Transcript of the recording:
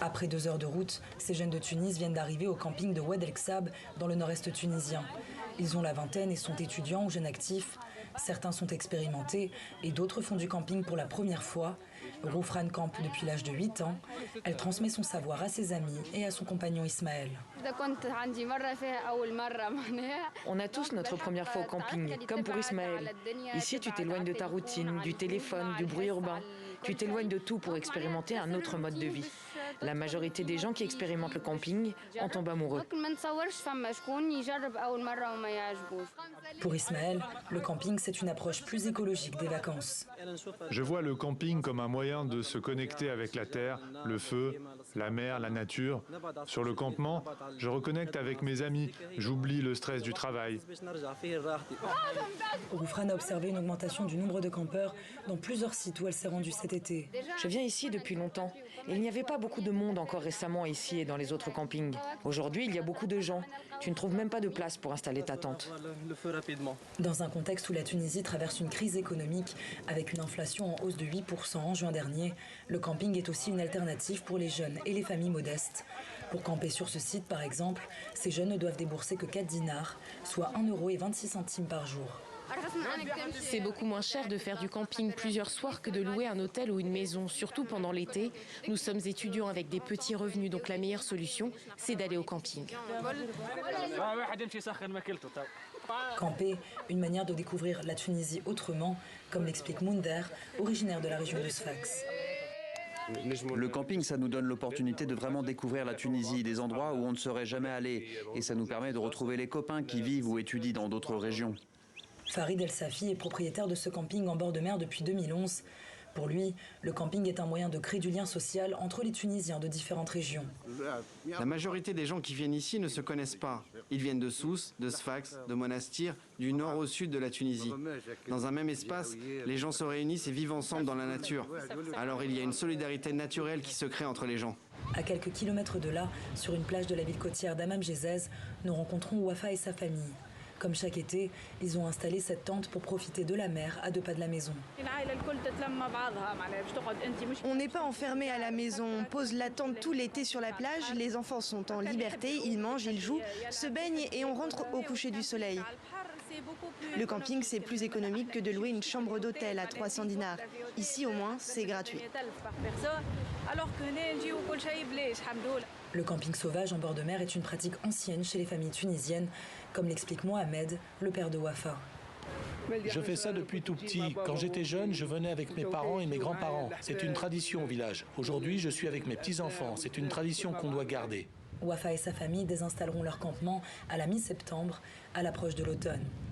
Après 2 heures de route, ces jeunes de Tunis viennent d'arriver au camping de Oued El Kssab, dans le nord-est tunisien. Ils ont la vingtaine et sont étudiants ou jeunes actifs. Certains sont expérimentés et d'autres font du camping pour la première fois. Roufran campe depuis l'âge de 8 ans. Elle transmet son savoir à ses amis et à son compagnon Ismaël. On a tous notre première fois au camping, comme pour Ismaël. Ici, tu t'éloignes de ta routine, du téléphone, du bruit urbain. Tu t'éloignes de tout pour expérimenter un autre mode de vie. La majorité des gens qui expérimentent le camping en tombent amoureux. Pour Ismaël, le camping, c'est une approche plus écologique des vacances. Je vois le camping comme un moyen de se connecter avec la terre, le feu, la mer, la nature. Sur le campement, je reconnecte avec mes amis, j'oublie le stress du travail. Roufran a observé une augmentation du nombre de campeurs dans plusieurs sites où elle s'est rendue cet été. Je viens ici depuis longtemps et il n'y avait pas beaucoup de monde encore récemment ici et dans les autres campings. Aujourd'hui, il y a beaucoup de gens. Tu ne trouves même pas de place pour installer ta tente. Dans un contexte où la Tunisie traverse une crise économique avec une inflation en hausse de 8% en juin dernier, le camping est aussi une alternative pour les jeunes et les familles modestes. Pour camper sur ce site, par exemple, ces jeunes ne doivent débourser que 4 dinars, soit 1,26 € par jour. C'est beaucoup moins cher de faire du camping plusieurs soirs que de louer un hôtel ou une maison, surtout pendant l'été. Nous sommes étudiants avec des petits revenus, donc la meilleure solution, c'est d'aller au camping. Camper, une manière de découvrir la Tunisie autrement, comme l'explique Mounder, originaire de la région de Sfax. Le camping, ça nous donne l'opportunité de vraiment découvrir la Tunisie, des endroits où on ne serait jamais allé. Et ça nous permet de retrouver les copains qui vivent ou étudient dans d'autres régions. Farid El Safi est propriétaire de ce camping en bord de mer depuis 2011. Pour lui, le camping est un moyen de créer du lien social entre les Tunisiens de différentes régions. La majorité des gens qui viennent ici ne se connaissent pas. Ils viennent de Sousse, de Sfax, de Monastir, du nord au sud de la Tunisie. Dans un même espace, les gens se réunissent et vivent ensemble dans la nature. Alors il y a une solidarité naturelle qui se crée entre les gens. À quelques kilomètres de là, sur une plage de la ville côtière d'Hammam-Gézez, nous rencontrons Wafa et sa famille. Comme chaque été, ils ont installé cette tente pour profiter de la mer à 2 pas de la maison. On n'est pas enfermé à la maison, on pose la tente tout l'été sur la plage, les enfants sont en liberté, ils mangent, ils jouent, se baignent et on rentre au coucher du soleil. Le camping, c'est plus économique que de louer une chambre d'hôtel à 300 dinars. Ici, au moins, c'est gratuit. Le camping sauvage en bord de mer est une pratique ancienne chez les familles tunisiennes, comme l'explique Mohamed, le père de Wafa. Je fais ça depuis tout petit. Quand j'étais jeune, je venais avec mes parents et mes grands-parents. C'est une tradition au village. Aujourd'hui, je suis avec mes petits-enfants. C'est une tradition qu'on doit garder. Wafa et sa famille désinstalleront leur campement à la mi-septembre, à l'approche de l'automne.